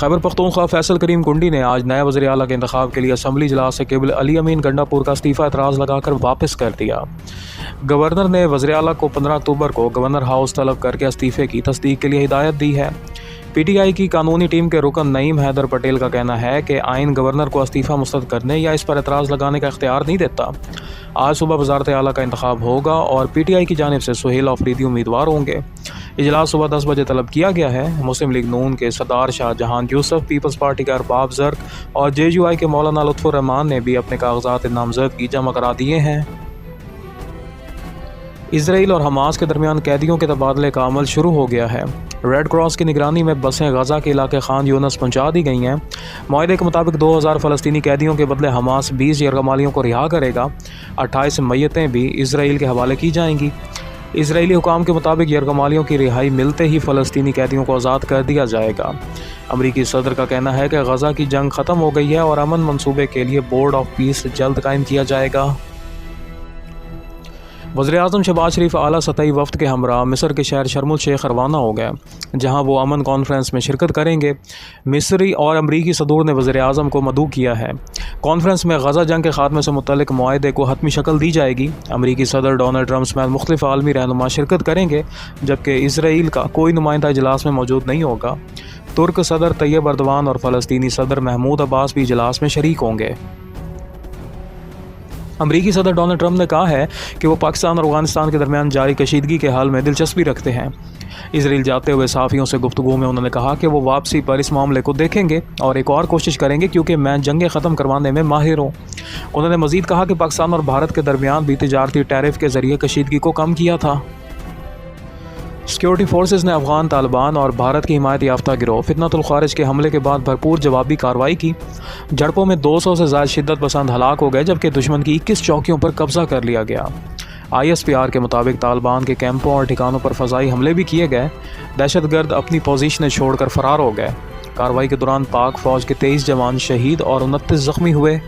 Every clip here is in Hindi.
खैबर पख्तूनख्वा फैसल करीम कुंडी ने आज नए वज़ीर आला के इंतखाब के लिए असम्बली इजलास से केवल अली अमीन गंडापुर का इस्तीफ़ा एतराज़ लगाकर वापस कर दिया। गवर्नर ने वज़ीर आला को 15 अक्टूबर को गवर्नर हाउस तलब करके इस्तीफ़े की तस्दीक के लिए हिदायत दी है। PTI की कानूनी टीम के रुकन नईम हैदर पटेल का कहना है कि आइन गवर्नर को इस्तीफ़ा मुस्तरद करने या इस पर एतराज़ लगाने का इख्तियार नहीं देता। आज सुबह वज़ारत आला का इंतखाब होगा और PTI की जानिब से सुहेल अफरीदी उम्मीदवार होंगे। इजलास सुबह 10 बजे तलब किया गया है। मुस्लिम लीग नून के सदार शाहजहां यूसुफ, पीपल्स पार्टी के अरबाब ज़र्क और JUI के मौलाना लुत्फ़ुर रहमान ने भी अपने कागजात नामज़दगी जमा करा दिए हैं। इसराइल और हमास के दरमियान कैदियों के तबादले का अमल शुरू हो गया है। रेड क्रॉस की निगरानी में बसें गज़ा के इलाके खान यूनस पहुँचा दी गई हैं। मुआहदे के मुताबिक 2000 फ़लस्तीनी कैदियों के बदले हमास 20 यरगमालियों को रिहा करेगा। 28 मैयतें भी इसराइल के हवाले की जाएंगी। इसराइली हुकाम के मुताबिक यरगमालियों की रिहाई मिलते ही फ़लस्तीनी कैदियों को आज़ाद कर दिया जाएगा। अमरीकी सदर का कहना है कि गज़ा की जंग ख़त्म हो गई है और अमन मंसूबे के लिए बोर्ड ऑफ पीस जल्द कायम किया जाएगा। वज़ीर-ए-आज़म शहबाज शरीफ आला सतही वफ़द के हमरा मिस्र के शहर शर्म शेख रवाना हो गए, जहां वो अमन कॉन्फ्रेंस में शिरकत करेंगे। मिस्री और अमरीकी सदूर ने वज़ीर-ए-आज़म को मदऊ किया है। कॉन्फ्रेंस में गज़ा जंग के खात्मे से मुतल्लिक़ मुआहदे को हतमी शक्ल दी जाएगी। अमरीकी सदर डोनाल्ड ट्रंप समेत मुख्तलिफ़ आलमी रहनुमा शिरकत करेंगे, जबकि इसराइल का कोई नुमाइंदा इजलास में मौजूद नहीं होगा। तुर्क सदर तैयब अर्दवान और फ़लस्तीनी सदर महमूद अब्बास भी इजलास में शरीक होंगे। अमरीकी सदर डोनाल्ड ट्रंप ने कहा है कि वो पाकिस्तान और अफगानिस्तान के दरमियान जारी कशीदगी के हाल में दिलचस्पी रखते हैं। इसराइल जाते हुए सहाफ़ियों से गुफ्तगू में उन्होंने कहा कि वो वापसी पर इस मामले को देखेंगे और एक और कोशिश करेंगे, क्योंकि मैं जंगें ख़त्म करवाने में माहिर हूँ। उन्होंने मज़ीद कहा कि पाकिस्तान और भारत के दरमियान भी तिजारती टैरिफ के ज़रिए कशीदगी को कम किया था। सिक्योरिटी फोर्सेस ने अफ़गान तालिबान और भारत की हिमायत याफ्ता गिरोह फितनतुल खारिज के हमले के बाद भरपूर जवाबी कार्रवाई की। झड़पों में 200 से ज़्यादा शिद्दत पसंद हलाक हो गए, जबकि दुश्मन की 21 चौकियों पर कब्जा कर लिया गया। ISPR के मुताबिक तालिबान के कैंपों और ठिकानों पर फ़ज़ाई हमले भी किए गए। दहशतगर्द अपनी पोजीशनें छोड़कर फ़रार हो गए। कार्रवाई के दौरान पाक फ़ौज के 23 जवान शहीद और 29 ज़ख्मी हुए।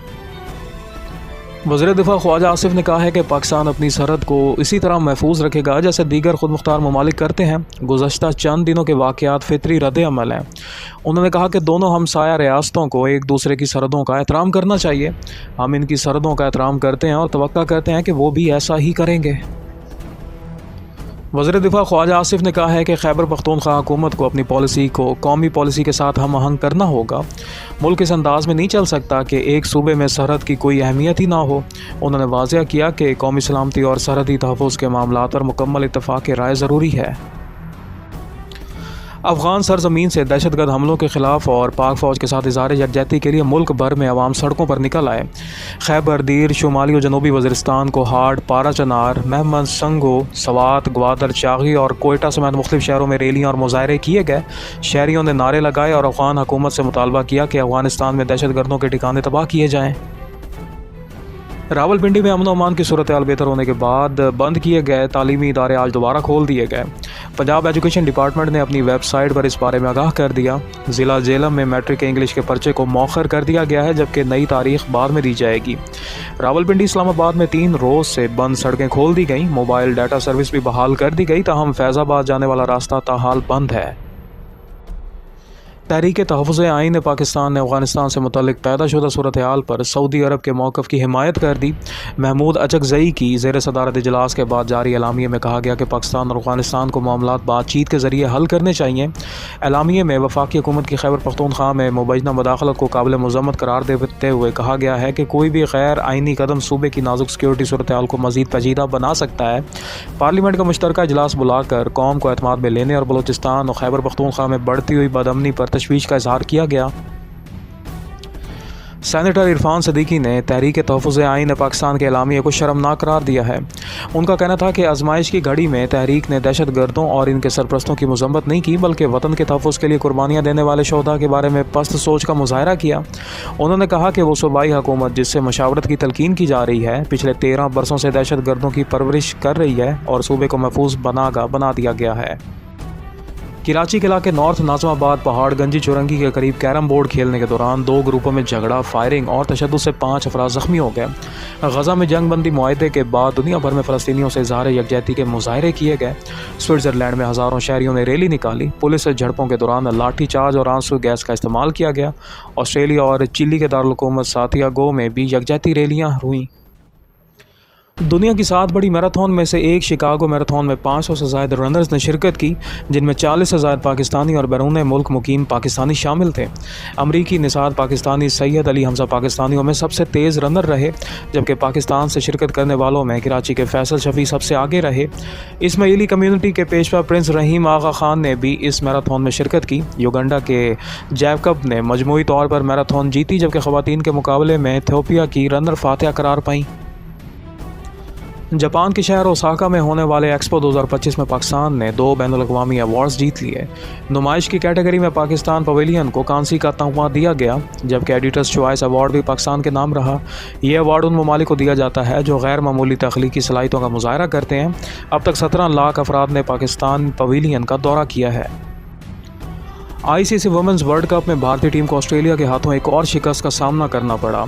वज़ीर दिफ़ा ख्वाजा आसिफ ने कहा है कि पाकिस्तान अपनी सरहद को इसी तरह महफूज रखेगा जैसे दीगर खुद मुख्तार ममालिक करते हैं। गुज़श्ता चंद दिनों के वाक़यात फ़ितरी रद्द-ए-अमल हैं। उन्होंने कहा कि दोनों हमसाया रियासतों को एक दूसरे की सरहदों का एहतराम करना चाहिए। हम इनकी सरहदों का एहतराम करते हैं और तवक्का करते हैं कि वो भी ऐसा ही करेंगे। वज़ीर दिफ़ा ख्वाजा आसिफ ने कहा है कि खैबर पख्तूनख्वा हुकूमत को अपनी पॉलिसी को कौमी पॉलिसी के साथ हम आहंग करना होगा। मुल्क इस अंदाज़ में नहीं चल सकता कि एक सूबे में सरहद की कोई अहमियत ही ना हो। उन्होंने वाज़ेह किया कि कौमी सलामती और सरहदी तहफ़्फ़ुज़ के मामलात पर मुकम्मल इत्तफ़ाक़ राय ज़रूरी है। अफ़गान सरज़मीन से दहशतगर्द हमलों के ख़िलाफ़ और पाक फ़ौज के साथ इज़हार यकजहती के लिए मुल्क भर में अवाम सड़कों पर निकल आए। खैबर, दीर, शुमाली और जनूबी वज़ीरिस्तान, कोहाड़, पारा चनार, महमद, संगो, सवात, ग्वादर, चागी और कोयटा समेत मुख्तलिफ़ शहरों में रैलियाँ और मुज़ाहरे किए गए। शहरियों ने नारे लगाए और अफ़गान हुकूमत से मुतालबा किया कि अफ़गानिस्तान में दहशतगर्दों के ठिकाने तबाह किए जाएँ। रावलपिंडी में अमन अमान की सूरत हाल बेहतर होने के बाद बंद किए गए तालीमी इदारे आज दोबारा खोल दिए गए। पंजाब एजुकेशन डिपार्टमेंट ने अपनी वेबसाइट पर इस बारे में आगाह कर दिया। ज़िला जेलम में मैट्रिक के इंग्लिश के पर्चे को मौखर कर दिया गया है, जबकि नई तारीख बाद में दी जाएगी। रावलपिंडी इस्लामाबाद में 3 रोज़ से बंद सड़कें खोल दी गई। मोबाइल डाटा सर्विस भी बहाल कर दी गई, ताहम फैज़ाबाद जाने वाला रास्ता ताहाल बंद है। तहरीक तहफ़्फ़ुज़ आइन पाकिस्तान ने अफ़गानिस्तान से मुतल्लिक़ पैदा शुदा सूरत हाल पर सऊदी अरब के मौक़िफ़ की हिमायत कर दी। महमूद अचकज़ई की ज़ेर सदारत इजलास के बाद जारी एलामिये में कहा गया कि पाकिस्तान और अफ़गानिस्तान को मामलात बातचीत के ज़रिए हल करने चाहिए। एलामिये में वफाकी हुकूमत की खैबर पख्तूनख्वा में मुबैना मुदाखलत को काबिल मज़म्मत करार देते हुए कहा गया है कि कोई भी गैर आइनी कदम सूबे की नाजुक सिक्योरिटी सूरत हाल को मज़ीद पेचीदा बना सकता है। पार्लियामेंट का मुश्तरका इजलास बुलाकर कौम को एतमाद में लेने और बलूचिस्तान और खैबर पख्तूनख्वा में बढ़ती हुई बदअमनी पर तशवीश का इज़हार किया गया। सेनेटर इरफान सदीकी ने तहरीक तहफ़्फ़ुज़ आइन पाकिस्तान के एलामिये को शर्मनाक करार दिया है। उनका कहना था कि आजमाइश की घड़ी में तहरीक ने दहशतगर्दों और इनके सरपरस्तों की मज़म्मत नहीं की, बल्कि वतन के तहफ़्फ़ुज़ के लिए कुर्बानियाँ देने वाले शोहदा के बारे में पस्त सोच का मुज़ाहरा किया। उन्होंने कहा कि वो सूबाई हुकूमत जिससे मशावरत की तलकीन की जा रही है, पिछले 13 बरसों से दहशतगर्दों की परवरिश कर रही है और सूबे को महफूज बना दिया गया है। कराची के इलाके नॉर्थ नाज़िमाबाद पहाड़ गंजी चुरंगी के करीब कैरम बोर्ड खेलने के दौरान 2 ग्रुपों में झगड़ा, फायरिंग और तशद्दुद से 5 अफराद ज़ख्मी हो गए। गज़ा में जंग बंदी मुआहदे के बाद दुनिया भर में फ़लस्तीनियों से इज़हार यकजहती के मुज़ाहरे किए गए। स्विट्ज़रलैंड में हज़ारों शहरियों ने रैली निकाली। पुलिस से झड़पों के दौरान लाठी चार्ज और आंसू गैस का इस्तेमाल किया गया। ऑस्ट्रेलिया और चिली के दारुल-हुकूमत सांतियागो में भी यकजहती रैलियाँ हुईं। दुनिया की 7 बड़ी मैराथन में से एक शिकागो मैराथन में 500 से ज़ायद रनर्स ने शिरकत की, जिनमें 40 से ज़ायद पाकिस्तानी और बैरून मुल्क मुकीम पाकिस्तानी शामिल थे। अमरीकी निसाद पाकिस्तानी सैयद अली हमजा पाकिस्तानियों में सबसे तेज़ रनर रहे, जबकि पाकिस्तान से शिरकत करने वालों में कराची के फैसल शफी सबसे आगे रहे। इसमाइली कम्यूनिटी के पेशवा प्रिंस रहीम आगा खान ने भी इस मैराथन में शिरकत की। युगांडा के जैकब ने मजमूई तौर पर मैराथन जीती, जबकि ख़वातीन के मुकाबले में इथियोपिया की रनर फातिहा करार पाईं। जापान के शहर ओसाका में होने वाले एक्सपो 2025 में पाकिस्तान ने 2 बैनुल-अक़वामी अवार्ड्स जीत लिए। नुमाइश की कैटेगरी में पाकिस्तान पवेलियन को कांसी का तमगा दिया गया, जबकि एडिटर्स चॉइस अवार्ड भी पाकिस्तान के नाम रहा। ये अवार्ड उन ममालिक को दिया जाता है जो गैर मामूली तख्लीकी सलाहियतों का मुजाहरा करते हैं। अब तक 17 लाख अफराद ने पाकिस्तान पवेलियन का दौरा किया है। ICC वुमेंस वर्ल्ड कप में भारतीय टीम को ऑस्ट्रेलिया के हाथों एक और शिकस्त का सामना करना पड़ा।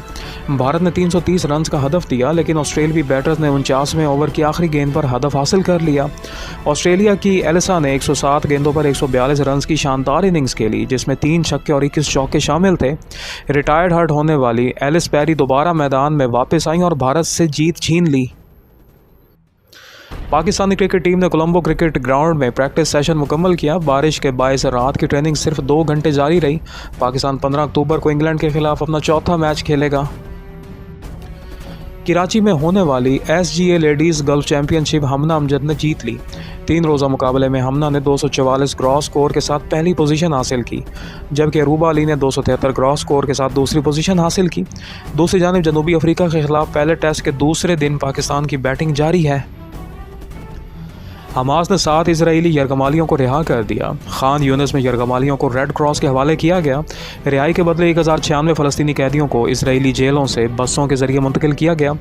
भारत ने 330 रन का हदफ दिया, लेकिन ऑस्ट्रेलियावी बैटर्स ने 49वें ओवर की आखिरी गेंद पर हदफ हासिल कर लिया। ऑस्ट्रेलिया की एलिसा ने 107 गेंदों पर 142 रन की शानदार इनिंग्स खेली, जिसमें 3 छक्के और 21 चौके शामिल थे। रिटायर्ड हर्ट होने वाली एलिस पेरी दोबारा मैदान में वापस आई और भारत से जीत छीन ली। पाकिस्तानी क्रिकेट टीम ने कोलंबो क्रिकेट ग्राउंड में प्रैक्टिस सेशन मुकम्मल किया। बारिश के बायस रात की ट्रेनिंग सिर्फ 2 घंटे जारी रही। पाकिस्तान 15 अक्टूबर को इंग्लैंड के खिलाफ अपना चौथा मैच खेलेगा। कराची में होने वाली SGA लेडीज़ गल्फ चैंपियनशिप हमना अमजद ने जीत ली। 3 रोज़ा मुकाबले में हमना ने 244 ग्रॉस स्कोर के साथ पहली पोजीशन हासिल की, जबकि अरूबा अली ने 273 ग्रॉस स्कोर के साथ दूसरी पोजीशन हासिल की। दूसरी जानिब जनूबी अफ्रीका के खिलाफ पहले टेस्ट के दूसरे दिन पाकिस्तान की बैटिंग जारी है। हमास ने 7 इजरायली यरगमालियों को रिहा कर दिया। खान यूनिस में यरगमालियों को रेड क्रॉस के हवाले किया गया। रिहाई के बदले 1096 फ़लस्तीनी कैदियों को इजरायली जेलों से बसों के ज़रिए मुंतकिल किया गया।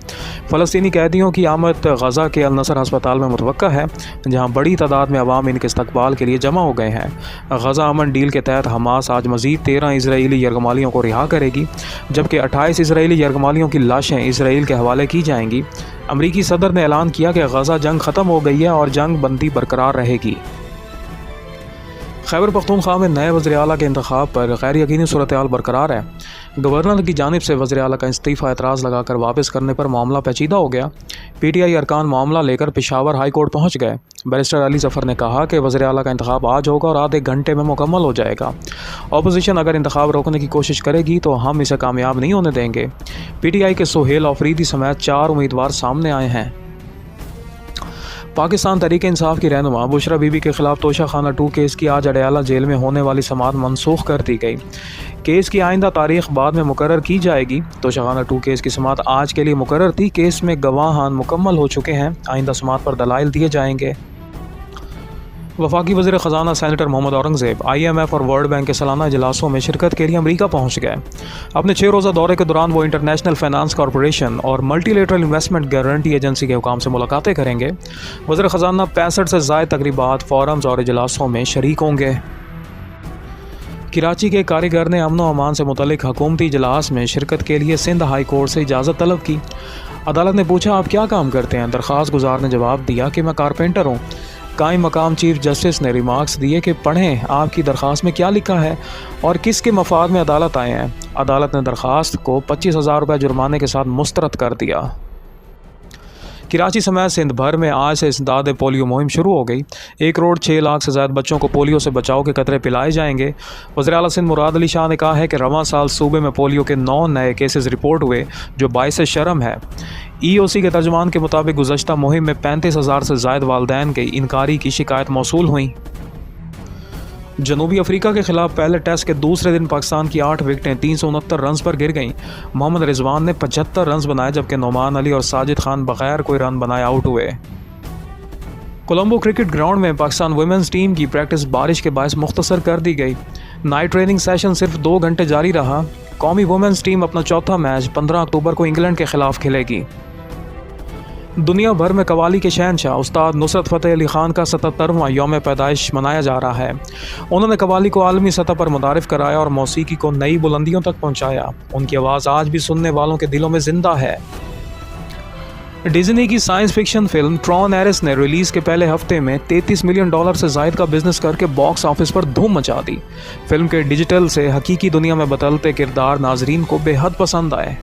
फ़लस्तीनी कैदियों की आमद गज़ा के अल नसर अस्पताल में मुतवक्का है, जहाँ बड़ी तादाद में अवाम इनके इस्तकबाल के लिए जमा हो गए हैं। गज़ा अमन डील के तहत हमास आज मज़ीद 13 इजरायली यरगमालियों को रिहा करेगी, जबकि 28 इजरायली यरगमालियों की लाशें इसराइल के हवाले की जाएंगी। अमरीकी सदर ने ऐलान किया कि गज़ा जंग ख़त्म हो गई है और जंग बंदी बरकरार रहेगी। खैबर पख्तूनख्वा में नए वज़ीर आला के इंतखाब पर गैर यकीनी सूरत-ए-हाल बरकरार है। गवर्नर की जानिब से वज़ीर आला का इस्तीफ़ा एतराज़ लगाकर वापस करने पर मामला पेचीदा हो गया। PTI अरकान मामला लेकर पेशावर हाई कोर्ट पहुँच गए। बैरिस्टर अली ज़फ़र ने कहा कि वज़ीर आला का इंतखाब आज होगा और आधे घंटे में मुकम्मल हो जाएगा। अपोजिशन अगर इंतखाब रोकने की कोशिश करेगी तो हम इसे कामयाब नहीं होने देंगे। PTI के सुहेल आफरीदी समेत 4 उम्मीदवार सामने आए हैं। पाकिस्तान तहरीक इंसाफ की रहनुमा बुशरा बीबी के खिलाफ तोशा खाना 2 केस की आज अडयाला जेल में होने वाली समाअत मनसूख कर दी गई। केस की आइंदा तारीख बाद में मुकर्रर की जाएगी। तोशा खाना 2 केस की समाअत आज के लिए मुकर्रर थी। केस में गवाहान मुकम्मल हो चुके हैं। आइंदा समाअत पर दलाइल दिए जाएंगे। वफाकी वज़ीर ख़जाना सेनेटर मोहम्मद औरंगज़ेब IMF और वर्ल्ड बैंक के सालाना इजलासों में शिरकत के लिए अमरीका पहुँच गए। अपने 6 रोज़ा दौरे के दौरान वो इंटरनेशनल फाइनेंस कॉरपोरेशन और मल्टीलेटरल इन्वेस्टमेंट गारंटी एजेंसी के हुकाम से मुलाकातें करेंगे। वज़ीर ख़जाना 65 से ज़ायद तकरीबात, फोरम्स और इजलासों में शरीक होंगे। कराची के कारीगर ने अमन व अमान से मुतल्लिक हुकूमती इजलास में शिरकत के लिए सिंध हाई कोर्ट से इजाज़त तलब की। अदालत ने पूछा, आप क्या काम करते हैं? दरख्वास्त गुजार ने जवाब दिया कि मैं कारपेंटर हूँ। कायम मकाम चीफ जस्टिस ने रिमार्क्स दिए कि पढ़ें आपकी दरख्वास्त में क्या लिखा है और किसके मफाद में अदालत आए हैं। अदालत ने दरख्वास्त को 25,000 रुपये जुर्माने के साथ मुस्तरद कर दिया। कराची समेत सिंध भर में आज से इंसदाद पोलियो मुहिम शुरू हो गई। 1 करोड़ 6 लाख से ज़्यादा बच्चों को पोलियो से बचाव के कतरे पिलाए जाएंगे। वज़ीर आला सिंध मुराद अली शाह ने कहा है कि रवां साल सूबे में पोलियो के 9 नए केसेस रिपोर्ट हुए, जो बाइस शर्म है। EOC के तर्जुमान के मुताबिक गुज़श्ता मुहिम में 35,000 से ज़ायद वालदैन के इनकारी की शिकायत मौसूल हुई। जनूबी अफ्रीका के खिलाफ पहले टेस्ट के दूसरे दिन पाकिस्तान की 8 विकेटें 369 रन पर गिर गईं। मोहम्मद रिजवान ने 75 रन बनाए, जबकि नोमान अली और साजिद खान बगैर कोई रन बनाए आउट हुए। कोलंबो क्रिकेट ग्राउंड में पाकिस्तान वुमेंस टीम की प्रैक्टिस बारिश के बायस मुख्तसर कर दी गई। नाइट ट्रेनिंग सेशन सिर्फ 2 घंटे जारी रहा। कौमी वुमेंस टीम अपना चौथा मैच 15 अक्टूबर को इंग्लैंड के खिलाफ खेलेगी। दुनिया भर में कव्वाली के शहनशाह उस्ताद नुसरत फ़तेह अली ख़ान का 77वां यौम पैदाइश मनाया जा रहा है। उन्होंने कव्वाली को आलमी सतह पर मुतारिफ़ कराया और मौसीकी को नई बुलंदियों तक पहुँचाया। उनकी आवाज़ आज भी सुनने वालों के दिलों में ज़िंदा है। डिज्नी की science fiction film Tron Ares ने रिलीज़ के पहले हफ्ते में $33 मिलियन से ज़ायद का बिजनेस करके बॉक्स ऑफिस पर धूम मचा दी। फिल्म के डिजिटल से हकीकी दुनिया में बदलते किरदार नाजरीन को बेहद पसंद आए।